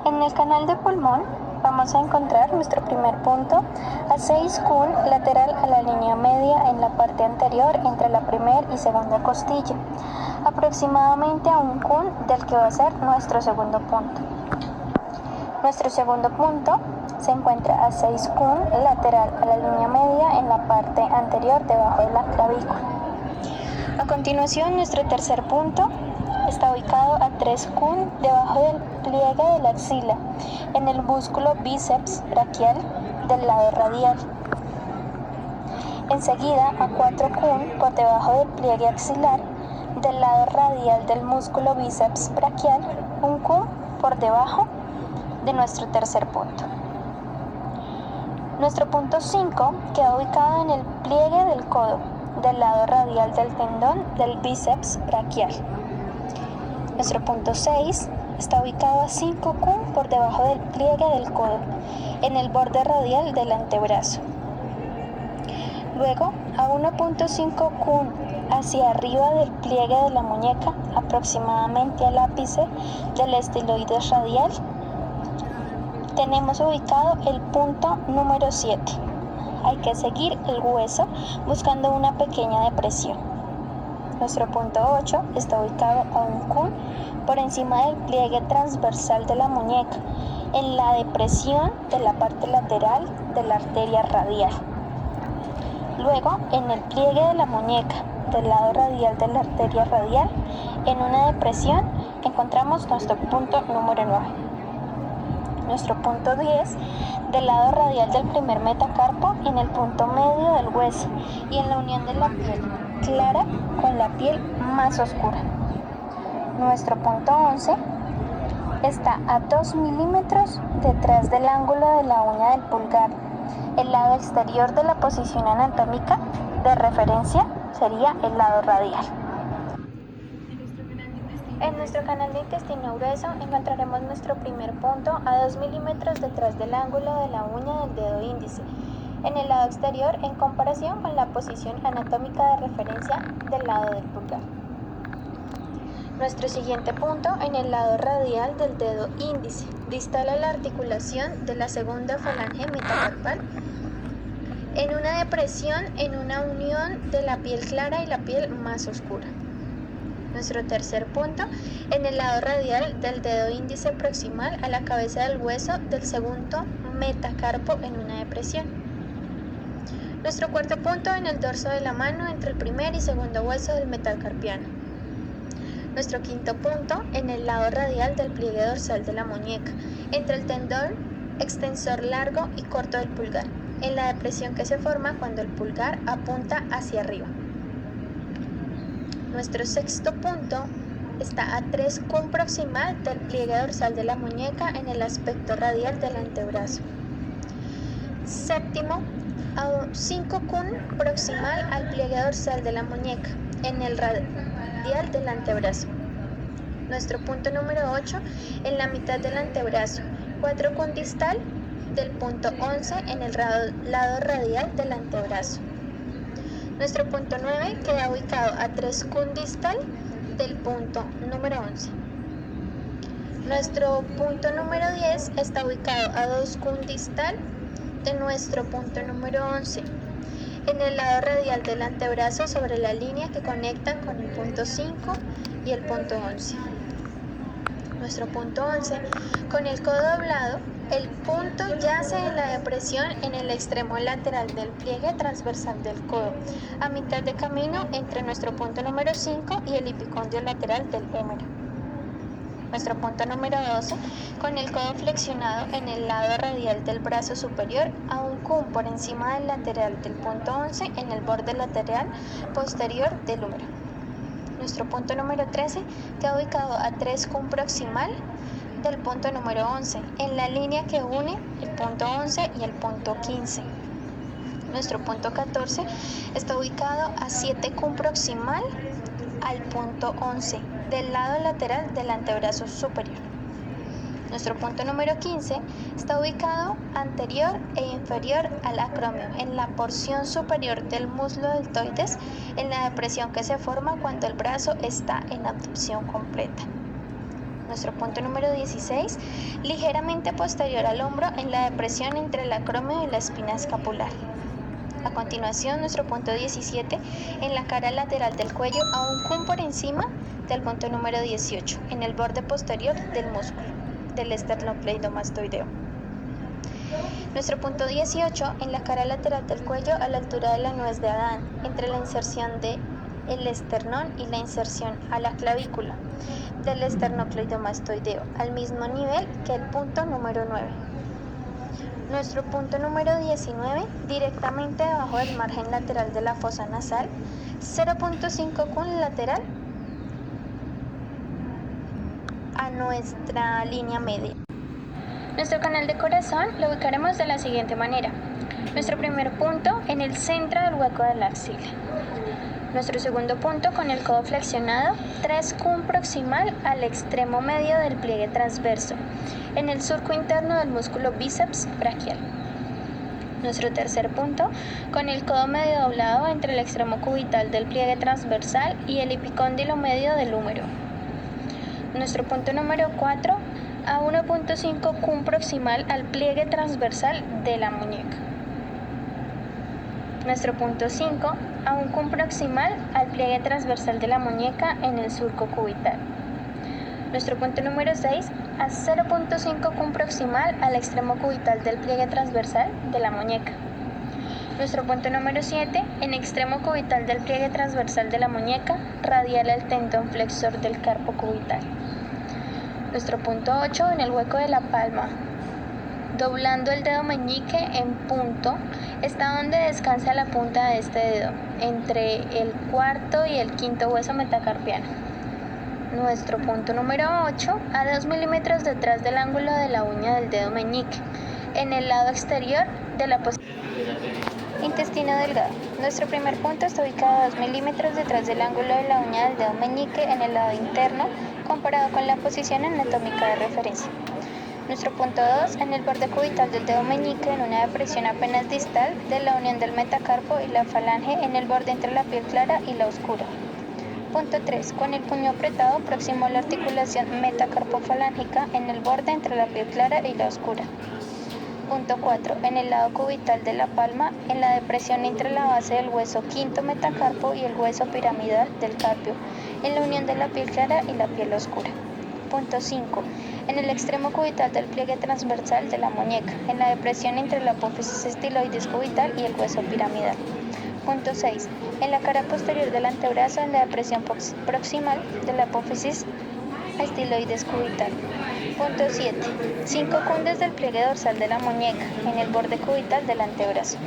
En el canal de pulmón vamos a encontrar nuestro primer punto a 6 kun lateral a la línea media en la parte anterior entre la primera y segunda costilla, aproximadamente a 1 kun del que va a ser nuestro segundo punto. Nuestro segundo punto se encuentra a 6 kun lateral a la línea media en la parte anterior debajo de la clavícula. A continuación, nuestro tercer punto está ubicado a 3 kun debajo del pliegue de la axila, en el músculo bíceps braquial del lado radial. Enseguida, a 4 kun por debajo del pliegue axilar del lado radial del músculo bíceps braquial, 1 kun por debajo de nuestro tercer punto. Nuestro punto 5 queda ubicado en el pliegue del codo del lado radial del tendón del bíceps braquial. Nuestro punto 6 está ubicado a 5 kun por debajo del pliegue del codo, en el borde radial del antebrazo. Luego, a 1.5 kun hacia arriba del pliegue de la muñeca, aproximadamente al ápice del estiloides radial, tenemos ubicado el punto número 7. Hay que seguir el hueso buscando una pequeña depresión. Nuestro punto 8 está ubicado a 1 kun por encima del pliegue transversal de la muñeca, en la depresión de la parte lateral de la arteria radial. Luego, en el pliegue de la muñeca, del lado radial de la arteria radial, en una depresión, encontramos nuestro punto número 9. Nuestro punto 10, del lado radial del primer metacarpo, en el punto medio del hueso y en la unión de la piel clara con la piel más oscura. Nuestro punto 11 está a 2 milímetros detrás del ángulo de la uña del pulgar. El lado exterior de la posición anatómica de referencia sería el lado radial. En nuestro canal de intestino grueso encontraremos nuestro primer punto a 2 milímetros detrás del ángulo de la uña del dedo índice, en el lado exterior en comparación con la posición anatómica de referencia del lado del pulgar. Nuestro siguiente punto en el lado radial del dedo índice, distal a la articulación de la segunda falange metacarpal, en una depresión en una unión de la piel clara y la piel más oscura. Nuestro tercer punto en el lado radial del dedo índice proximal a la cabeza del hueso del segundo metacarpo en una depresión. Nuestro cuarto punto en el dorso de la mano entre el primer y segundo hueso del metacarpiano. Nuestro quinto punto en el lado radial del pliegue dorsal de la muñeca, entre el tendón extensor largo y corto del pulgar, en la depresión que se forma cuando el pulgar apunta hacia arriba. Nuestro sexto punto está a 3 kun proximal del pliegue dorsal de la muñeca en el aspecto radial del antebrazo. Séptimo, a 5 kun proximal al pliegue dorsal de la muñeca en el radial del antebrazo. Nuestro punto número 8 en la mitad del antebrazo, 4 kun distal del punto 11 en el lado radial del antebrazo. Nuestro punto 9 queda ubicado a 3 kun distal del punto número 11. Nuestro punto número 10 está ubicado a 2 kun distal de nuestro punto número 11, en el lado radial del antebrazo sobre la línea que conecta con el punto 5 y el punto 11. Nuestro punto 11, con el codo doblado, el punto yace en la depresión en el extremo lateral del pliegue transversal del codo, a mitad de camino entre nuestro punto número 5 y el epicóndilo lateral del fémur. Nuestro punto número 12, con el codo flexionado en el lado radial del brazo superior a 1 kun por encima del lateral del punto 11 en el borde lateral posterior del húmero. Nuestro punto número 13 queda ubicado a 3 kun proximal del punto número 11, en la línea que une el punto 11 y el punto 15. Nuestro punto 14 está ubicado a 7 kun proximal al punto 11, del lado lateral del antebrazo superior. Nuestro punto número 15 está ubicado anterior e inferior al acromio, en la porción superior del muslo deltoides, en la depresión que se forma cuando el brazo está en abducción completa. Nuestro punto número 16, ligeramente posterior al hombro en la depresión entre el acrómio y la espina escapular. A continuación, nuestro punto 17, en la cara lateral del cuello, a un cun por encima del punto número 18, en el borde posterior del músculo del esternocleidomastoideo. Nuestro punto 18, en la cara lateral del cuello, a la altura de la nuez de Adán, entre la inserción del esternón y la inserción a la clavícula del esternocleidomastoideo, al mismo nivel que el punto número 9. Nuestro punto número 19, directamente debajo del margen lateral de la fosa nasal, 0.5 cun lateral a nuestra línea media. Nuestro canal de corazón lo ubicaremos de la siguiente manera. Nuestro primer punto en el centro del hueco de la axila. Nuestro segundo punto con el codo flexionado, 3 cun proximal al extremo medio del pliegue transverso, en el surco interno del músculo bíceps braquial. Nuestro tercer punto con el codo medio doblado entre el extremo cubital del pliegue transversal y el epicóndilo medio del húmero. Nuestro punto número 4 a 1.5 cun proximal al pliegue transversal de la muñeca. Nuestro punto 5 a 1 cun proximal al pliegue transversal de la muñeca en el surco cubital. Nuestro punto número 6 a 0.5 cun proximal al extremo cubital del pliegue transversal de la muñeca. Nuestro punto número 7 en extremo cubital del pliegue transversal de la muñeca, radial al tendón flexor del carpo cubital. Nuestro punto 8 en el hueco de la palma, doblando el dedo meñique en punto, está donde descansa la punta de este dedo, entre el cuarto y el quinto hueso metacarpiano. Nuestro punto número 8 a 2 milímetros detrás del ángulo de la uña del dedo meñique, en el lado exterior de la posición. Intestino delgado. Nuestro primer punto está ubicado a 2 milímetros detrás del ángulo de la uña del dedo meñique en el lado interno, comparado con la posición anatómica de referencia. Nuestro punto 2, en el borde cubital del dedo meñique, en una depresión apenas distal de la unión del metacarpo y la falange en el borde entre la piel clara y la oscura. Punto 3, con el puño apretado próximo a la articulación metacarpofalángica en el borde entre la piel clara y la oscura. Punto 4, en el lado cubital de la palma, en la depresión entre la base del hueso quinto metacarpo y el hueso piramidal del carpio, en la unión de la piel clara y la piel oscura. Punto 5, en el extremo cubital del pliegue transversal de la muñeca, en la depresión entre la apófisis estiloides cubital y el hueso piramidal. Punto 6, en la cara posterior del antebrazo, en la depresión proximal de la apófisis estiloides cubital. Punto 7, 5 cun desde el pliegue dorsal de la muñeca, en el borde cubital del antebrazo.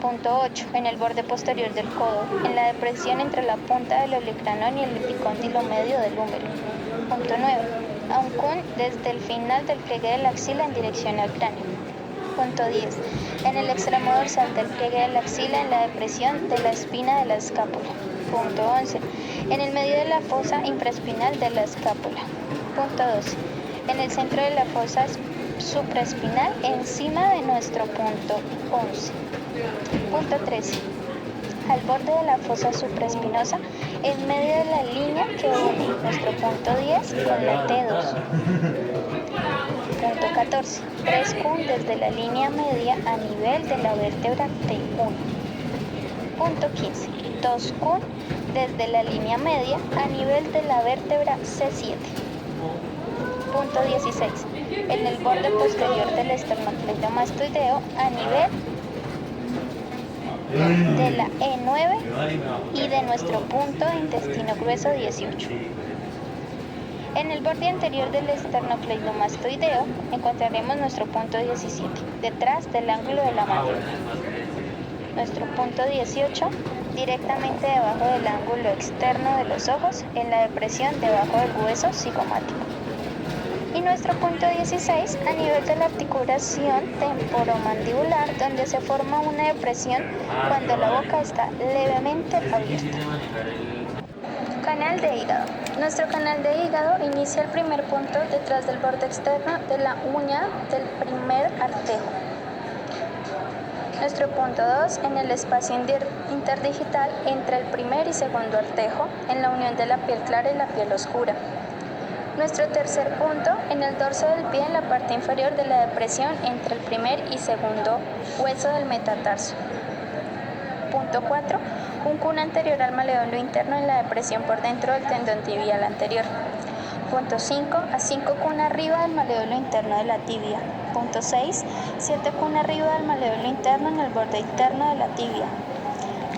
Punto 8, en el borde posterior del codo, en la depresión entre la punta del olecranón y el epicóndilo medio del húmero. Punto 9, a 1 cun desde el final del pliegue de la axila en dirección al cráneo. Punto 10, en el extremo dorsal del pliegue de la axila en la depresión de la espina de la escápula. Punto 11, en el medio de la fosa infraespinal de la escápula. Punto 12, en el centro de la fosa supraespinal encima de nuestro punto 11. Punto 13, al borde de la fosa supraespinosa en medio de la línea que une nuestro punto 10 con la T2. Punto 14, 3 cun desde la línea media a nivel de la vértebra T1. Punto 15, 2 cun desde la línea media a nivel de la vértebra C7. Punto 16, en el borde posterior del esternocleidomastoideo a nivel de la E9 y de nuestro punto de intestino grueso 18. En el borde anterior del esternocleidomastoideo encontraremos nuestro punto 17, detrás del ángulo de la mandíbula. Nuestro punto 18, directamente debajo del ángulo externo de los ojos, en la depresión debajo del hueso cigomático. Y nuestro punto 16 a nivel de la articulación temporomandibular, donde se forma una depresión cuando la boca está levemente abierta. Canal de hígado. Nuestro canal de hígado inicia el primer punto detrás del borde externo de la uña del primer artejo. Nuestro punto 2 en el espacio interdigital entre el primer y segundo artejo, en la unión de la piel clara y la piel oscura. Nuestro tercer punto, en el dorso del pie en la parte inferior de la depresión entre el primer y segundo hueso del metatarso. Punto 4. Un kun anterior al maleolo interno en la depresión por dentro del tendón tibial anterior. Punto 5. A 5 kun arriba del maleolo interno de la tibia. Punto 6. 7 kun arriba del maleolo interno en el borde interno de la tibia.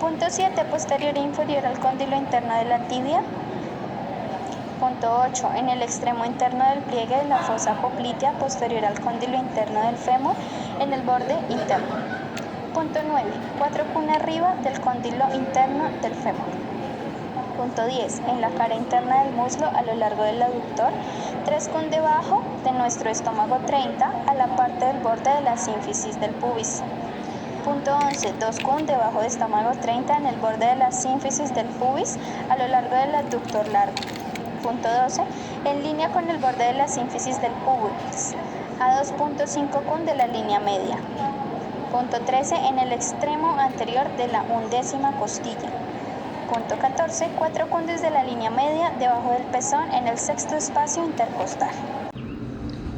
Punto 7. Posterior e inferior al cóndilo interno de la tibia. Punto 8. En el extremo interno del pliegue de la fosa poplitea posterior al cóndilo interno del fémur en el borde interno. Punto 9. 4 kun arriba del cóndilo interno del fémur. Punto 10. En la cara interna del muslo a lo largo del aductor, 3 kun debajo de nuestro estómago 30 a la parte del borde de la sínfisis del pubis. Punto 11. 2 kun debajo de estómago 30 en el borde de la sínfisis del pubis a lo largo del aductor largo. Punto 12. En línea con el borde de la sínfisis del pubis, a 2.5 kun de la línea media. Punto 13. En el extremo anterior de la 1/10 costilla. Punto 14. 4 kun desde la línea media debajo del pezón en el sexto espacio intercostal.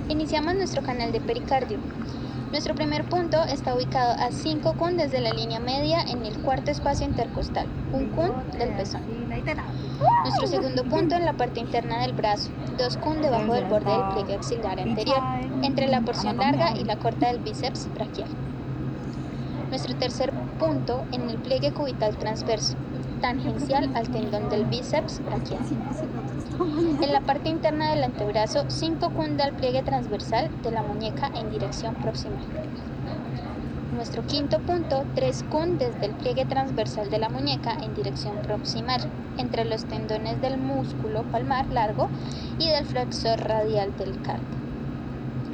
Iniciamos nuestro canal de pericardio. Nuestro primer punto está ubicado a 5 kun desde la línea media en el cuarto espacio intercostal, 1 kun del pezón. Nuestro segundo punto en la parte interna del brazo, 2 kun debajo del borde del pliegue axilar anterior, entre la porción larga y la corta del bíceps braquial. Nuestro tercer punto en el pliegue cubital transverso, tangencial al tendón del bíceps braquial. En la parte interna del antebrazo, 5 kun del pliegue transversal de la muñeca en dirección proximal. Nuestro quinto punto, 3 kun desde el pliegue transversal de la muñeca en dirección proximal, entre los tendones del músculo palmar largo y del flexor radial del carpo.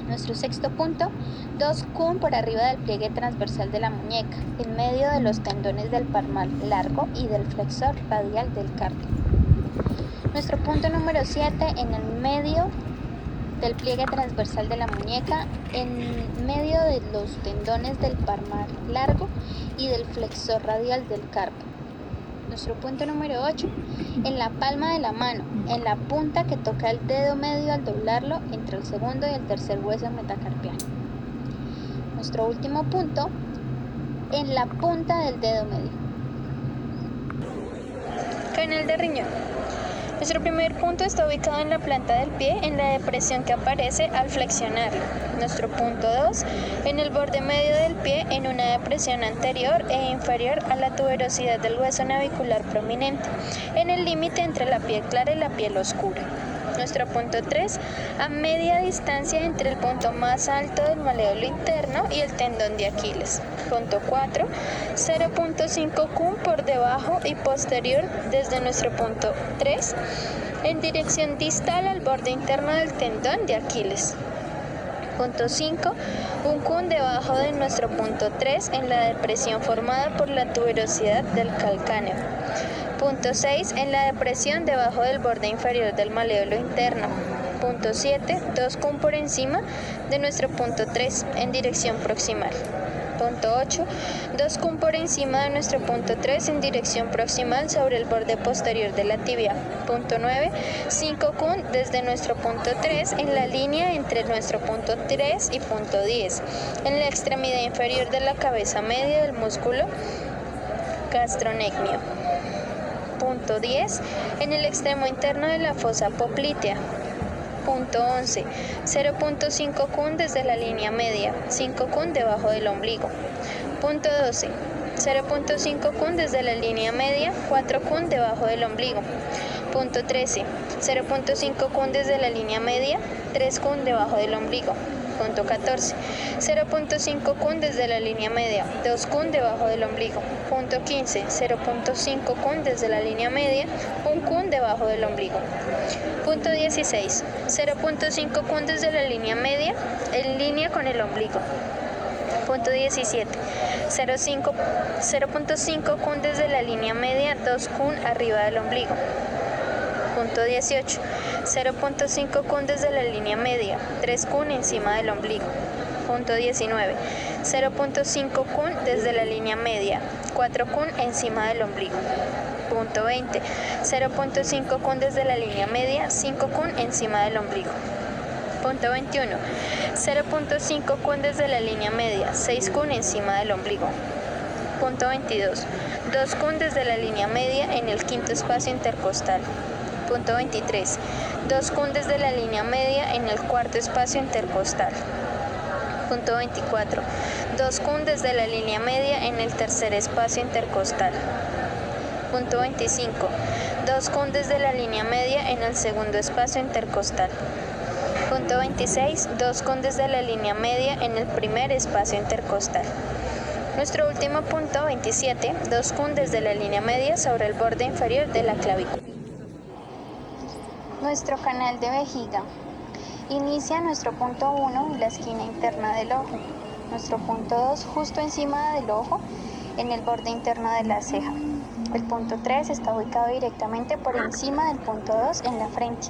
Nuestro sexto punto, 2 kun por arriba del pliegue transversal de la muñeca, en medio de los tendones del palmar largo y del flexor radial del carpo. Nuestro punto número 7, en el medio del pliegue transversal de la muñeca, en medio de los tendones del palmar largo y del flexor radial del carpo. Nuestro punto número 8, en la palma de la mano, en la punta que toca el dedo medio al doblarlo entre el segundo y el tercer hueso metacarpiano. Nuestro último punto, en la punta del dedo medio. Canal de riñón. Nuestro primer punto está ubicado en la planta del pie, en la depresión que aparece al flexionarlo. Nuestro punto 2, en el borde medio del pie, en una depresión anterior e inferior a la tuberosidad del hueso navicular prominente, en el límite entre la piel clara y la piel oscura. Nuestro punto 3, a media distancia entre el punto más alto del maleolo interno y el tendón de Aquiles. Punto 4, 0.5 kun por debajo y posterior desde nuestro punto 3, en dirección distal al borde interno del tendón de Aquiles. Punto 5, 1 kun debajo de nuestro punto 3 en la depresión formada por la tuberosidad del calcáneo. Punto 6, en la depresión debajo del borde inferior del maleolo interno. Punto 7, 2 kun por encima de nuestro punto 3 en dirección proximal. Punto 8, 2 kun por encima de nuestro punto 3 en dirección proximal sobre el borde posterior de la tibia. Punto 9, 5 kun desde nuestro punto 3 en la línea entre nuestro punto 3 y punto 10, en la extremidad inferior de la cabeza media del músculo gastrocnemiano. Punto 10, en el extremo interno de la fosa poplitea. Punto 11, 0.5 kun desde la línea media, 5 kun debajo del ombligo. Punto 12, 0.5 kun desde la línea media, 4 kun debajo del ombligo. Punto 13, 0.5 kun desde la línea media, 3 kun debajo del ombligo. Punto 14, 0.5 kun desde la línea media, 2 kun debajo del ombligo. Punto 15, 0.5 kun desde la línea media, 1 kun debajo del ombligo. Punto 16, 0.5 kun desde la línea media, en línea con el ombligo. Punto 17, 0.5 kun desde la línea media, 2 kun arriba del ombligo. Punto 18, 0.5 kun desde la línea media, 3 kun encima del ombligo. Punto 19, 0.5 kun desde la línea media, 4 kun encima del ombligo. Punto 20. 0.5 kun desde la línea media, 5 kun encima del ombligo. Punto 21. 0.5 kun desde la línea media, 6 kun encima del ombligo. Punto 22. 2 kun desde la línea media en el quinto espacio intercostal. Punto 23. 2 kun desde la línea media en el cuarto espacio intercostal. Punto 24. 2 kun desde la línea media en el tercer espacio intercostal. Punto 25. 2 kun desde la línea media en el segundo espacio intercostal. Punto 26. 2 kun desde la línea media en el primer espacio intercostal. Nuestro último punto 27. 2 kun desde la línea media sobre el borde inferior de la clavícula. Nuestro canal de vejiga. Inicia nuestro punto 1 en la esquina interna del ojo. Nuestro punto 2 justo encima del ojo en el borde interno de la ceja. El punto 3 está ubicado directamente por encima del punto 2 en la frente.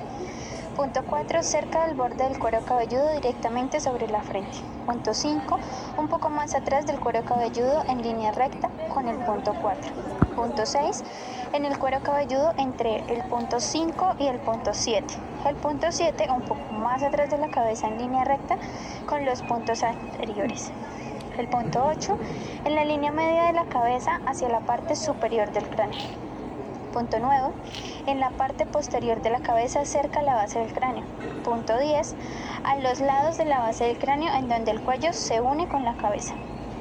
Punto 4 cerca del borde del cuero cabelludo directamente sobre la frente. Punto 5 un poco más atrás del cuero cabelludo en línea recta con el punto 4. Punto 6 en el cuero cabelludo entre el punto 5 y el punto 7. El punto 7 un poco más atrás de la cabeza en línea recta con los puntos anteriores. El punto 8 en la línea media de la cabeza hacia la parte superior del cráneo. Punto 9 en la parte posterior de la cabeza cerca a la base del cráneo. Punto 10 a los lados de la base del cráneo en donde el cuello se une con la cabeza.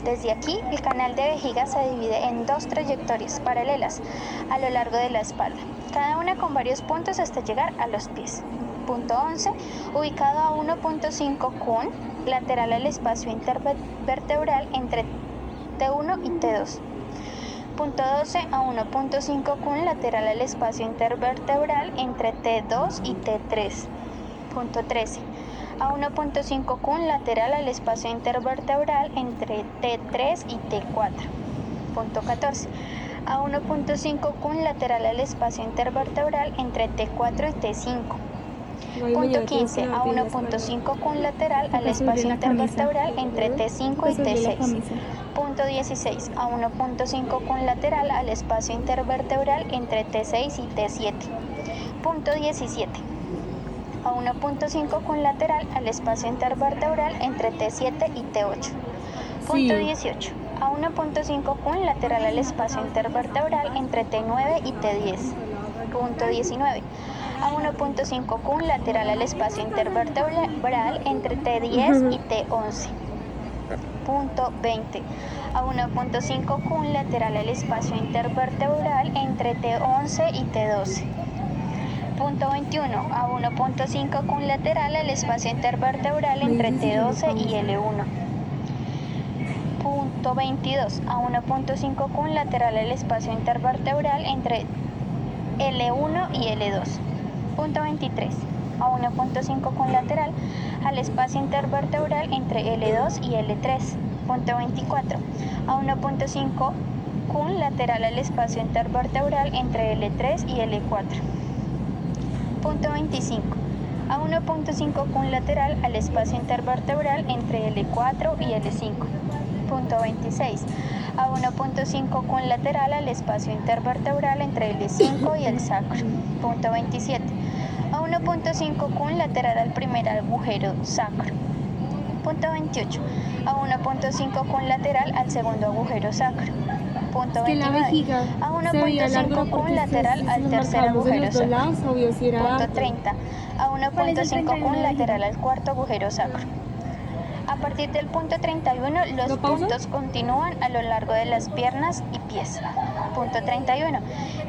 Desde aquí, el canal de vejiga se divide en dos trayectorias paralelas a lo largo de la espalda, cada una con varios puntos hasta llegar a los pies. Punto 11, ubicado a 1.5 kun, lateral al espacio intervertebral entre T1 y T2. Punto 12 a 1.5 kun, lateral al espacio intervertebral entre T2 y T3. Punto 13. A 1.5 kun, lateral al espacio intervertebral entre T3 y T4. Punto 14. A 1.5 kun, lateral al espacio intervertebral entre T4 y T5. Punto 15. A 1.5 kun, lateral al espacio intervertebral entre T5 y T6. Punto 16. A 1.5 kun, lateral al espacio intervertebral entre T6 y T7. Punto 17. A 1.5 kun, lateral al espacio intervertebral entre T7 y T8. Punto 18. A 1.5 kun, lateral al espacio intervertebral entre T9 y T10. Punto 19. A 1.5 kun, lateral al espacio intervertebral entre T10 y T11. Punto 20. A 1.5 kun, lateral al espacio intervertebral entre T11 y T12. Punto 21. A 1.5 kun, lateral al espacio intervertebral entre T12 y L1. Punto 22. A 1.5 kun, lateral al espacio intervertebral entre L1 y L2. Punto 23. A 1.5 kun, lateral al espacio intervertebral entre L2 y L3. Punto 24. A 1.5 kun, lateral al espacio intervertebral entre L3 y L4. Punto 25. A 1.5 kun, lateral al espacio intervertebral entre L4 y L5. Punto 26. A 1.5 kun, lateral al espacio intervertebral entre L5 y el sacro. Punto 27. A 1.5 kun, lateral al primer agujero sacro. Punto 28. A 1.5 kun, lateral al segundo agujero sacro. Punto 29. A 1.5 kun, lateral al tercer agujero sacro. Punto 30. A 1.5 kun, lateral al cuarto agujero sacro. A partir del punto 31, los puntos continúan a lo largo de las piernas y pies. Punto 31.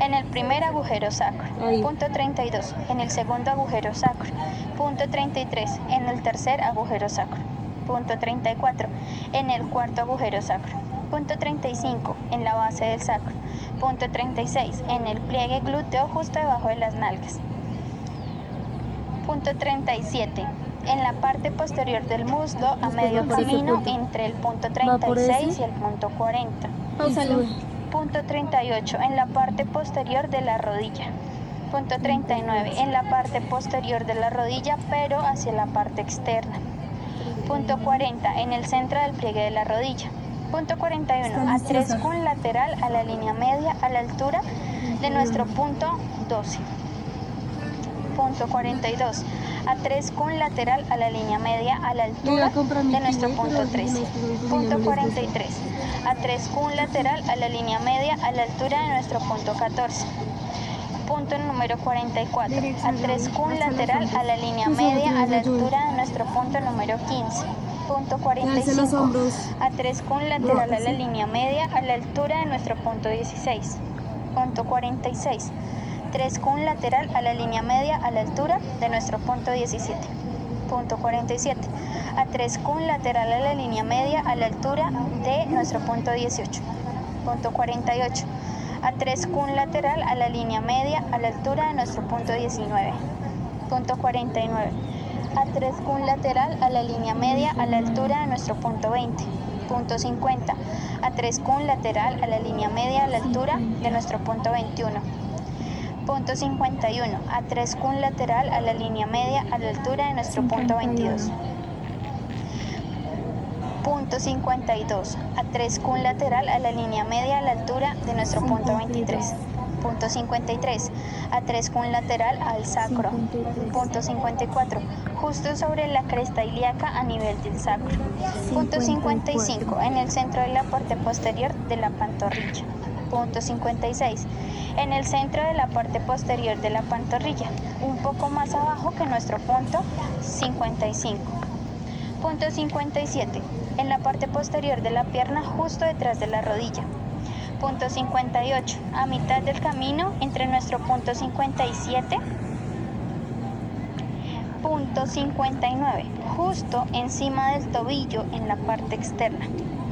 En el primer agujero sacro. Punto 32. En el segundo agujero sacro. Punto 33. En el tercer agujero sacro. Punto 34. En el cuarto agujero sacro. Punto 35. En la base del sacro. Punto 36. En el pliegue glúteo justo debajo de las nalgas. Punto 37. En la parte posterior del muslo a medio camino entre el punto 36 y el punto 40. Punto 38. En la parte posterior de la rodilla. Punto 39. En la parte posterior de la rodilla pero hacia la parte externa. Punto 40. En el centro del pliegue de la rodilla. Punto 41. A 3 kun, lateral a la línea media a la altura de nuestro punto 12. Punto 42. A 3 kun lateral a la línea media a la altura de nuestro punto 13. Punto 43. A 3 kun lateral a la línea media a la altura de nuestro punto 14. Punto número 44. A 3 kun lateral a la línea media a la altura de nuestro punto número 15. Punto 45. A 3 kun lateral a la línea media a la altura de nuestro punto 16. Punto 46. 3 kun lateral a la línea media a la altura de nuestro punto 17. Punto 47. A 3 kun lateral a la línea media a la altura de nuestro punto 18. Punto 48. A 3 kun lateral a la línea media a la altura de nuestro punto 19. Punto 49. A 3 kun lateral a la línea media a la altura de nuestro punto 20. Punto 50. A 3 kun lateral a la línea media a la altura de nuestro punto 21. Punto 51. A 3 kun lateral a la línea media a la altura de nuestro punto 22. Punto 52. A 3 kun lateral a la línea media a la altura de nuestro punto 23. Punto 53. A 3 kun lateral al sacro. Punto 54. Justo sobre la cresta ilíaca a nivel del sacro. Punto 55. En el centro de la parte posterior de la pantorrilla. Punto 56. En el centro de la parte posterior de la pantorrilla, un poco más abajo que nuestro punto 55. Punto 57. En la parte posterior de la pierna, justo detrás de la rodilla. Punto 58. A mitad del camino entre nuestro punto 57. Punto 59. Justo encima del tobillo en la parte externa.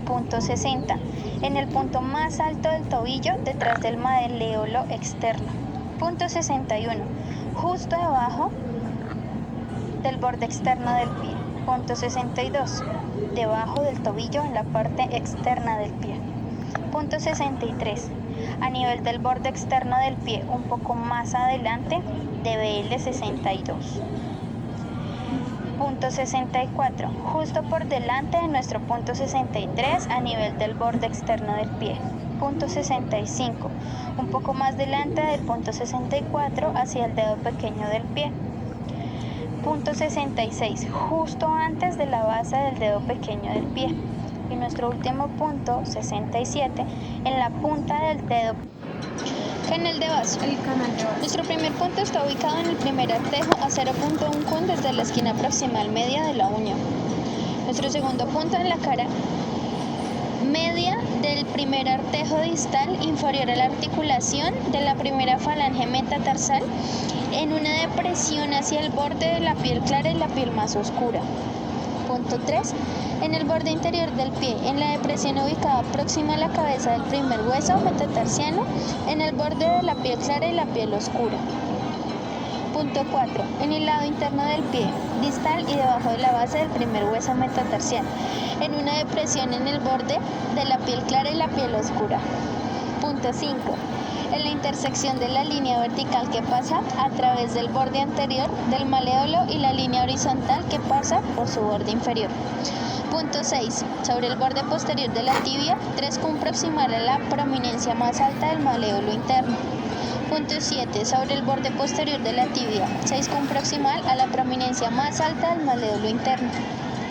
Punto 60. En el punto más alto del tobillo detrás del maleolo externo. Punto 61. Justo debajo del borde externo del pie. Punto 62. Debajo del tobillo en la parte externa del pie. Punto 63. A nivel del borde externo del pie, un poco más adelante de BL 62. Punto 64. Justo por delante de nuestro punto 63 a nivel del borde externo del pie. Punto 65. Un poco más delante del punto 64 hacia el dedo pequeño del pie. Punto 66. Justo antes de la base del dedo pequeño del pie. Y nuestro último punto 67 en la punta del dedo. Canal de vaso. Nuestro primer punto está ubicado en el primer artejo a 0.1 kun desde la esquina proximal media de la uña. Nuestro segundo punto en la cara media del primer artejo distal inferior a la articulación de la primera falange metatarsal en una depresión hacia el borde de la piel clara y la piel más oscura. Punto 3. En el borde interior del pie, en la depresión ubicada próxima a la cabeza del primer hueso metatarsiano, en el borde de la piel clara y la piel oscura. Punto 4. En el lado interno del pie, distal y debajo de la base del primer hueso metatarsiano, en una depresión en el borde de la piel clara y la piel oscura. Punto 5. En la intersección de la línea vertical que pasa a través del borde anterior del maleolo y la línea horizontal que pasa por su borde inferior. Punto 6. Sobre el borde posterior de la tibia, 3 kun proximal a la prominencia más alta del maleolo interno. Punto 7. Sobre el borde posterior de la tibia, 6 kun proximal a la prominencia más alta del maleolo interno.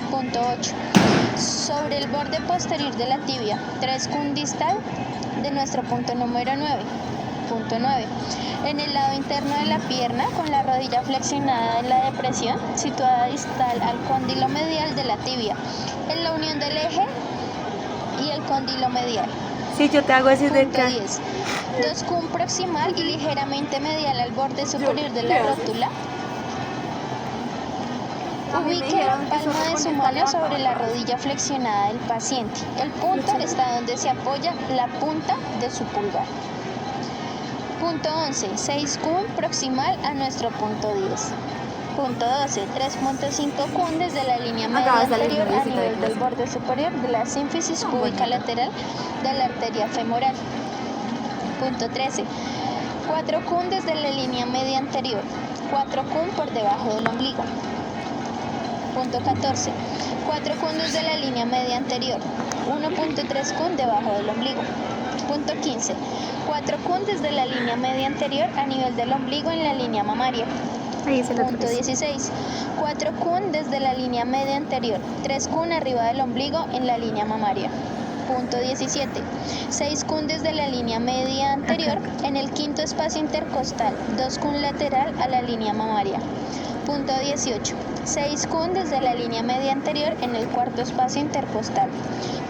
Punto 8. Sobre el borde posterior de la tibia, 3 kun distal de nuestro punto número 9. Punto 9. En el lado interno de la pierna, con la rodilla flexionada en la depresión, situada distal al cóndilo medial de la tibia, en la unión del eje y el cóndilo medial. Sí, yo te hago ese de Punto acá. 10. 2 kun proximal y ligeramente medial al borde superior de la rótula. Ubique la palma de su mano sobre la rodilla flexionada del paciente. El punto está donde se apoya la punta de su pulgar. Punto 11. 6 kun proximal a nuestro punto 10. Punto 12. 3.5 kun desde la línea media anterior a nivel del borde superior de la sínfisis púbica lateral de la arteria femoral. Punto 13. 4 kun desde la línea media anterior. 4 kun por debajo del ombligo. Punto 14. 4 kun desde la línea media anterior. 1.3 kun debajo del ombligo. Punto 15. 4 kun desde la línea media anterior a nivel del ombligo en la línea mamaria. Ahí es el otro. Punto 16. 4 kun desde la línea media anterior, 3 kun arriba del ombligo en la línea mamaria. Punto 17. 6 kun desde la línea media anterior en el quinto espacio intercostal, 2 kun lateral a la línea mamaria. Punto 18. 6 kun desde la línea media anterior en el cuarto espacio intercostal.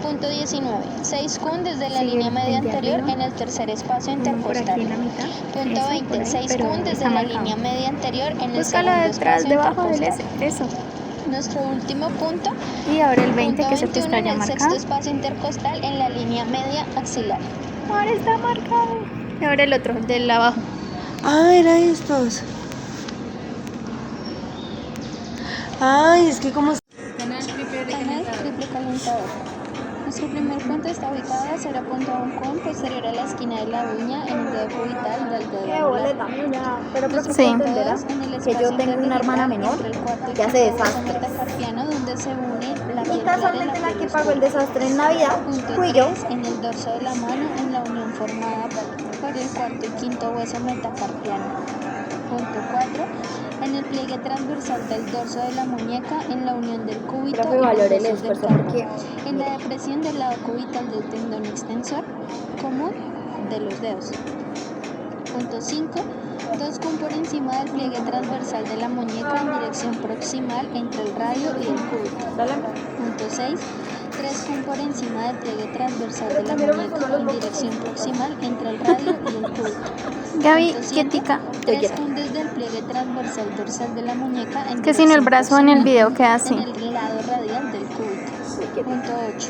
Punto 19. 6 kun desde la línea media anterior en el tercer espacio intercostal. Punto 20. 6 kun desde la línea media anterior en el segundo espacio intercostal. Eso. Nuestro último punto. Y ahora el 20 punto que se te 21 está en ya el marcado. sexto espacio intercostal en la línea media axilar. Ahora está marcado. Y ahora el otro, el del abajo. Ah, era estos. Ay, es que como... Canal triple calentador. Nuestro primer punto está ubicado a 0.1 kun posterior a la esquina de la uña en el dedo cubital del dedo anular. Pero Nuestro Sí. punto 2 en el que yo espacio tengo una hermana menor entre el cuarto y que hace quinto hueso desastres. metacarpiano donde se une la Y piel clara y casualmente la la piel que pagó el oscura. desastre en Navidad Punto fui yo. 3 en el dorso de la mano en la unión formada por el cuarto y quinto hueso metacarpiano. Punto 4 en el pliegue transversal del dorso de la muñeca en la unión del cúbito Profe, y los valore el huesos del esfuerzo carpo. porque En la depresión del lado cubital del tendón extensor común de los dedos. Punto 5. 2 kun por encima del pliegue transversal de la muñeca en dirección proximal entre el radio y el cúbito. Punto 6. 3 kun por encima del pliegue transversal de la muñeca en dirección proximal entre el radio y el cúbito. Gaby, Punto 7. quietica. 3 kun desde el pliegue transversal dorsal de la muñeca en Que si no el dirección brazo en el proximal video queda así. en el lado radial del cúbito. Punto 8.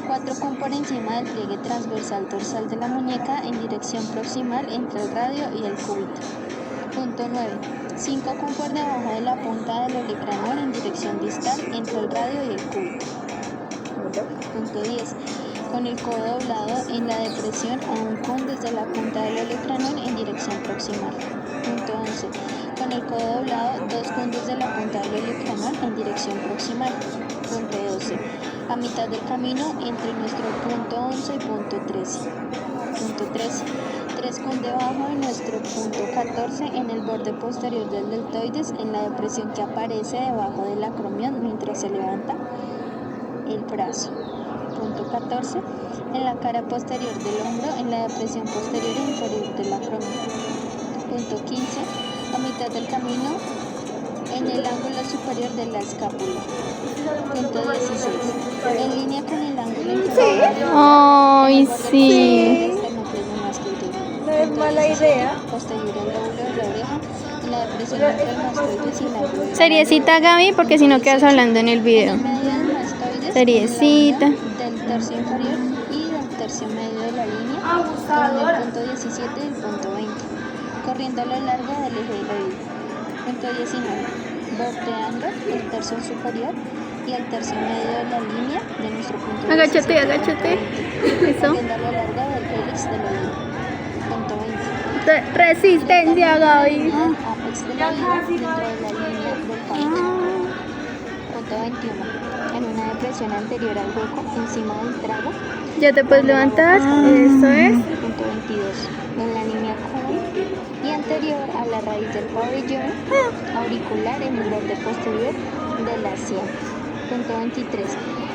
4 kun por encima del pliegue transversal dorsal de la muñeca en dirección proximal entre el radio y el cúbito. Punto 9. 5 kun por debajo de la punta del olecranon en dirección distal entre el radio y el cúbito. Punto 10. Con el codo doblado en la depresión a 1 kun desde la punta del olecranon en dirección proximal. Punto 11. Con el codo doblado 2 kun desde la punta del olecranon en dirección proximal. Punto 12. A mitad del camino entre nuestro punto 11 y punto 13. Punto 13. 3 kun debajo de nuestro punto 14 en el borde posterior del deltoides en la depresión que aparece debajo del acromión mientras se levanta el brazo. Punto 14. En la cara posterior del hombro en la depresión posterior e inferior del acromión. Punto 15. A mitad del camino en el ángulo superior de la escápula. Punto 16. En línea con el ángulo inferior Ay, sí. No es mala idea. posterior al lóbulo de la oreja en la depresión entre el mastoides y el ángulo de la Seriecita, Gaby, porque si no quedas hablando en el video. en medio del mastoides, Seriecita. en la unión del tercio inferior y del tercio medio de la línea, con el punto 17 y el punto 20, corriendo a lo largo del eje del oído. Punto 19. Bordeando el tercio superior y el tercio medio de la línea de nuestro punto 17 y Agáchate. punto 20, Eso. corriendo a lo largo del hélix del oído. Punto 20. Resistencia, Gaby. Apex de la oído dentro de la línea del palito. Punto 21. En una depresión anterior al hueco, encima del trago. Ya te puedes levantar. Eso es. Punto 22. En la línea común y anterior a la raíz del pabellón auricular en el borde posterior de la sien. Punto 23.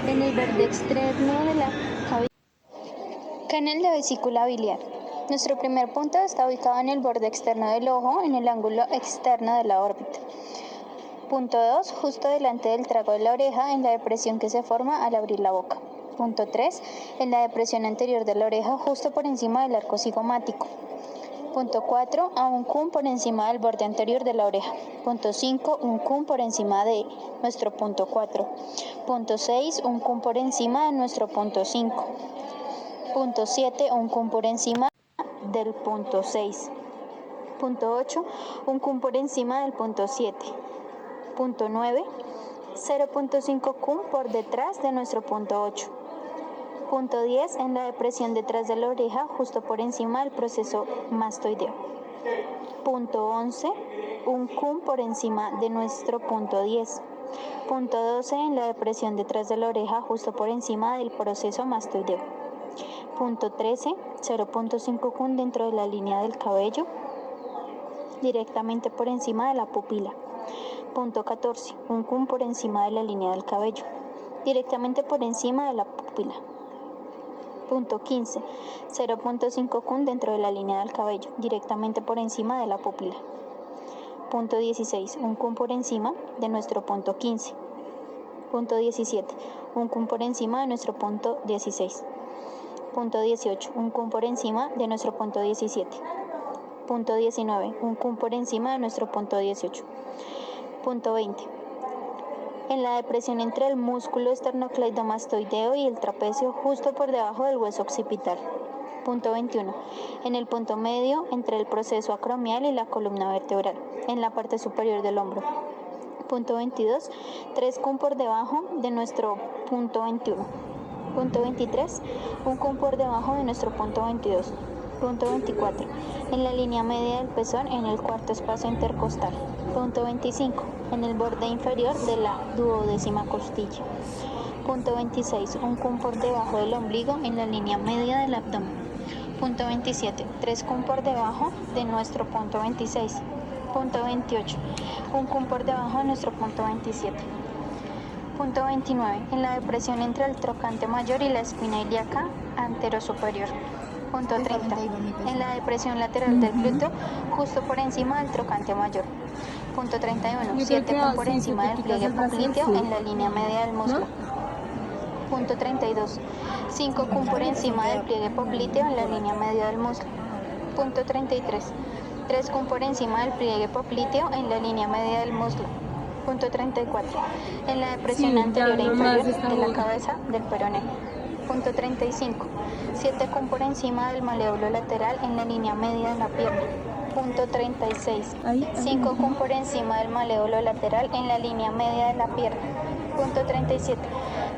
En el borde externo de la cavidad. Canal de vesícula biliar. Nuestro primer punto está ubicado en el borde externo del ojo, en el ángulo externo de la órbita. Punto 2. Justo delante del trago de la oreja, en la depresión que se forma al abrir la boca. Punto 3. En la depresión anterior de la oreja, justo por encima del arco cigomático. Punto 4. A 1 kun por encima del borde anterior de la oreja. Punto 5. 1 kun por encima de nuestro punto 4. Punto 6. 1 kun por encima de nuestro punto 5. Punto 7. 1 kun por encima del punto 6. Punto 8. 1 kun por encima del punto 7. Punto 9. 0.5 kun por detrás de nuestro punto 8. Punto 10. En la depresión detrás de la oreja, justo por encima del proceso mastoideo. Punto 11. 1 kun por encima de nuestro punto 10. Punto 12. En la depresión detrás de la oreja, justo por encima del proceso mastoideo. Punto 13, 0.5 cun dentro de la línea del cabello, directamente por encima de la pupila. Punto 14, 1 cun por encima de la línea del cabello, directamente por encima de la pupila. Punto 15, 0.5 cun dentro de la línea del cabello, directamente por encima de la pupila. Punto 16, 1 cun por encima de nuestro punto 15. Punto 17, 1 cun por encima de nuestro punto 16. Punto 18, 1 cun por encima de nuestro punto 17. Punto 19, 1 cun por encima de nuestro punto 18. Punto 20. En la depresión entre el músculo esternocleidomastoideo y el trapecio, justo por debajo del hueso occipital. Punto 21. En el punto medio entre el proceso acromial y la columna vertebral, en la parte superior del hombro. Punto 22. 3 cun por debajo de nuestro punto 21. Punto 23. 1 cun por debajo de nuestro punto 22. Punto 24. En la línea media del pezón en el cuarto espacio intercostal. Punto 25. En el borde inferior de la duodécima costilla. Punto 26. 1 cun por debajo del ombligo en la línea media del abdomen. Punto 27. 3 cun por debajo de nuestro punto 26. Punto 28. 1 cun por debajo de nuestro punto 27. Punto 29. En la depresión entre el trocante mayor y la espina ilíaca anterosuperior. Punto 30. En la depresión lateral del glúteo, justo por encima del trocante mayor. Punto 31. 7 cun por encima del pliegue popliteo en la línea media del muslo. Punto 32. 5 cun por encima del pliegue popliteo en la línea media del muslo. Punto 33. 3 cun por encima del pliegue popliteo en la línea media del muslo. Punto 34. En la depresión anterior e inferior de la cabeza del peroné. Punto 35. 7 cun por encima del maléolo lateral en la línea media de la pierna. Punto 36. 5 cun por encima del maléolo lateral en la línea media de la pierna. Punto 37.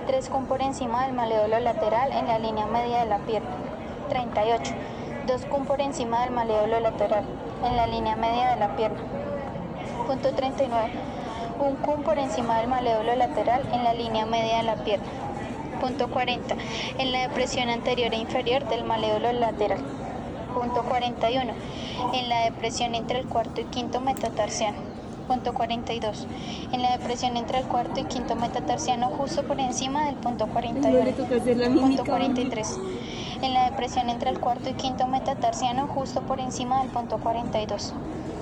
3 cun por encima del maléolo lateral en la línea media de la pierna. 38. 2 cun por encima del maléolo lateral en la línea media de la pierna. Punto 39. 1 cun por encima del maléolo lateral en la línea media de la pierna. Punto 40. En la depresión anterior e inferior del maléolo lateral. Punto 41. En la depresión entre el cuarto y quinto metatarsiano. Punto 42. En la depresión entre el cuarto y quinto metatarsiano, justo por encima del punto 41. Punto 43. En la depresión entre el cuarto y quinto metatarsiano, justo por encima del punto 42.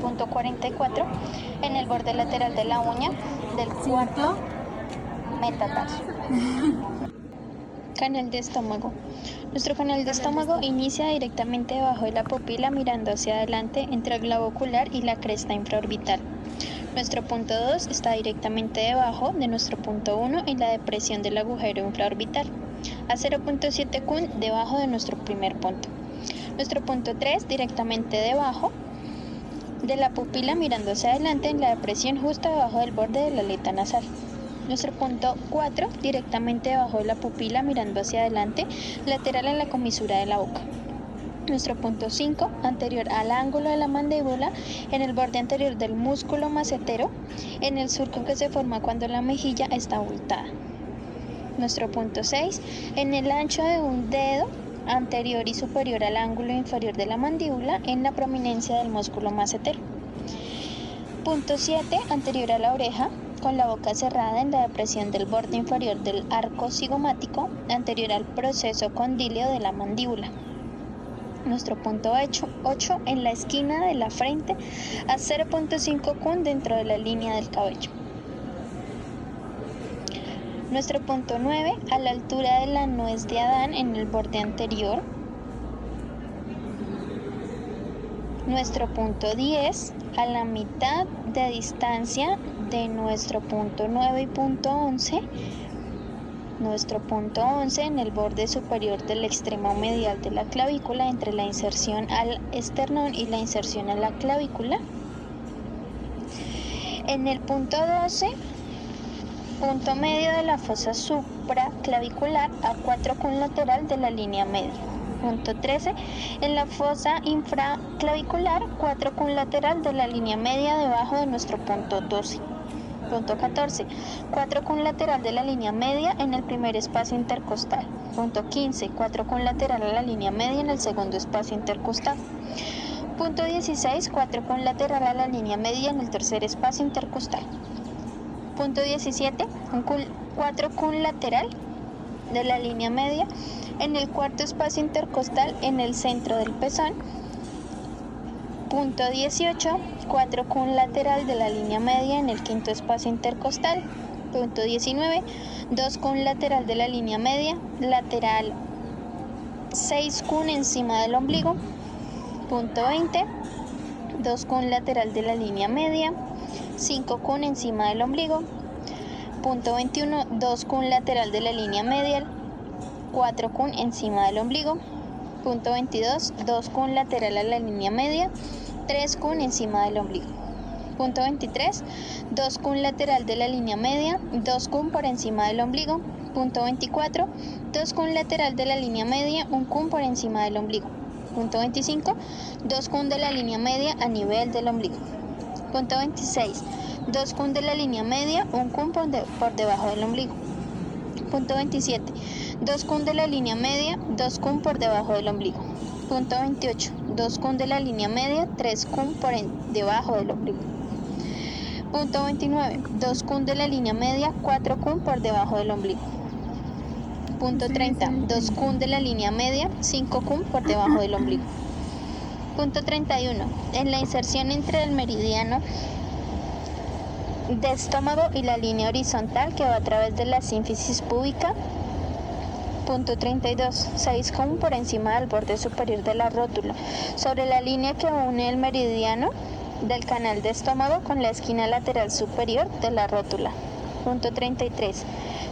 Punto 44. En el borde lateral de la uña del cuarto metatarsio. Canal de estómago. Nuestro canal de estómago inicia directamente debajo de la pupila, mirando hacia adelante entre el globo ocular y la cresta infraorbital. Nuestro punto 2 está directamente debajo de nuestro punto 1 en la depresión del agujero infraorbital, a 0.7 cun debajo de nuestro primer punto. Nuestro punto 3 directamente debajo de la pupila, mirando hacia adelante en la depresión justo debajo del borde de la aleta nasal. Nuestro punto 4 directamente debajo de la pupila, mirando hacia adelante, lateral en la comisura de la boca. Nuestro punto 5 anterior al ángulo de la mandíbula, en el borde anterior del músculo macetero, en el surco que se forma cuando la mejilla está abultada. Nuestro punto 6 en el ancho de un dedo anterior y superior al ángulo inferior de la mandíbula, en la prominencia del músculo macetero. Punto 7 anterior a la oreja, con la boca cerrada, en la depresión del borde inferior del arco cigomático, anterior al proceso condíleo de la mandíbula. Nuestro punto 8 en la esquina de la frente, a 0.5 cun dentro de la línea del cabello. Nuestro punto 9 a la altura de la nuez de Adán, en el borde anterior. Nuestro punto 10 a la mitad de distancia de nuestro punto 9 y punto 11. Nuestro punto 11 en el borde superior del extremo medial de la clavícula, entre la inserción al esternón y la inserción a la clavícula. En el punto 12, punto medio de la fosa supraclavicular, a 4 cun lateral de la línea media. Punto 13, en la fosa infraclavicular, 4 cun lateral de la línea media debajo de nuestro punto 12. Punto 14. 4 con lateral de la línea media en el primer espacio intercostal. Punto 15. 4 con lateral a la línea media en el segundo espacio intercostal. Punto 16. 4 con lateral a la línea media en el tercer espacio intercostal. Punto 17. 4 con lateral de la línea media en el cuarto espacio intercostal en el centro del pezón. Punto 18. 4 con lateral de la línea media en el quinto espacio intercostal. Punto 19. 2 con lateral de la línea media, lateral 6 kun encima del ombligo. Punto 20. 2 kun lateral de la línea media, 5 kun encima del ombligo. Punto 21. 2 kun lateral de la línea media, 4 kun encima del ombligo. Punto 22. 2 kun lateral a la línea media, 3 kun encima del ombligo. Punto 23. 2 kun lateral de la línea media, 2 kun por encima del ombligo. Punto 24. 2 kun lateral de la línea media, 1 kun por encima del ombligo. Punto 25. 2 kun de la línea media a nivel del ombligo. Punto 26. 2 kun de la línea media, 1 kun por debajo del ombligo. Punto 27. 2 kun de la línea media, 2 kun por debajo del ombligo. Punto 28. 2 kun de la línea media, 3 kun por debajo del ombligo. Punto 29. 2 kun de la línea media, 4 kun por debajo del ombligo. Punto 30. 2 kun de la línea media, 5 kun por debajo del ombligo. Punto 31. En la inserción entre el meridiano de estómago y la línea horizontal que va a través de la sínfisis púbica. Punto 32. 6 kun por encima del borde superior de la rótula, sobre la línea que une el meridiano del canal de estómago con la esquina lateral superior de la rótula. Punto 33.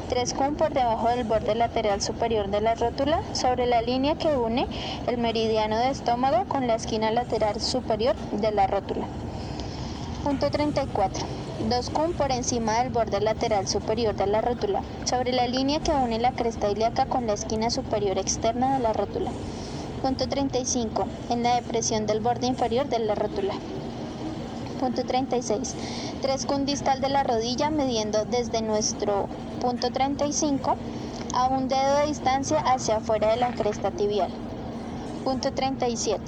3 kun por debajo del borde lateral superior de la rótula, sobre la línea que une el meridiano de estómago con la esquina lateral superior de la rótula. Punto 34. 2 kun por encima del borde lateral superior de la rótula, sobre la línea que une la cresta ilíaca con la esquina superior externa de la rótula. Punto 35. En la depresión del borde inferior de la rótula. Punto 36. 3 kun distal de la rodilla, midiendo desde nuestro punto 35 a un dedo de distancia hacia afuera de la cresta tibial. Punto 37.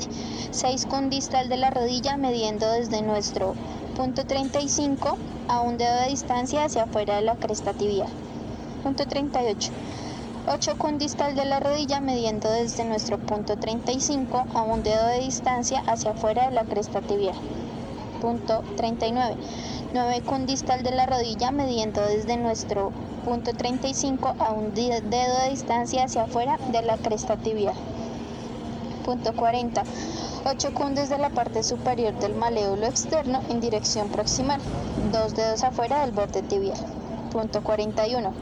6 kun distal de la rodilla, midiendo desde nuestro punto 35 a un dedo de distancia hacia afuera de la cresta tibial. Punto 38. 8 kun distal de la rodilla, midiendo desde nuestro punto 35 a un dedo de distancia hacia afuera de la cresta tibial. Punto 39. 9 kun distal de la rodilla, midiendo desde nuestro punto 35 a un dedo de distancia hacia afuera de la cresta tibial. Punto 40. 8 kun desde la parte superior del maléolo externo en dirección proximal, 2 dedos afuera del borde tibial. Punto 41.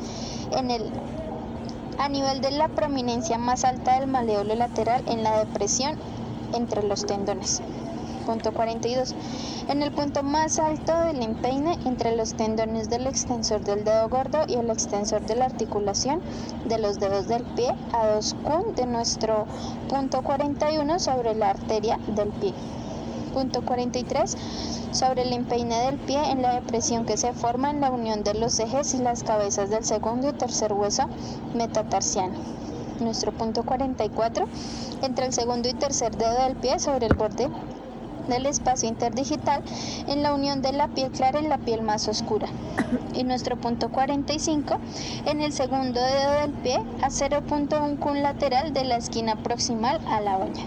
A nivel de la prominencia más alta del maléolo lateral en la depresión entre los tendones. Punto 42. En el punto más alto del empeine entre los tendones del extensor del dedo gordo y el extensor de la articulación de los dedos del pie, a 2 kun de nuestro punto 41 sobre la arteria del pie. Punto 43. Sobre el empeine del pie en la depresión que se forma en la unión de los ejes y las cabezas del segundo y tercer hueso metatarsiano. Nuestro punto 44. Entre el segundo y tercer dedo del pie sobre el borde del espacio interdigital en la unión de la piel clara y la piel más oscura. Y nuestro punto 45 en el segundo dedo del pie a 0.1 kun lateral de la esquina proximal a la uña.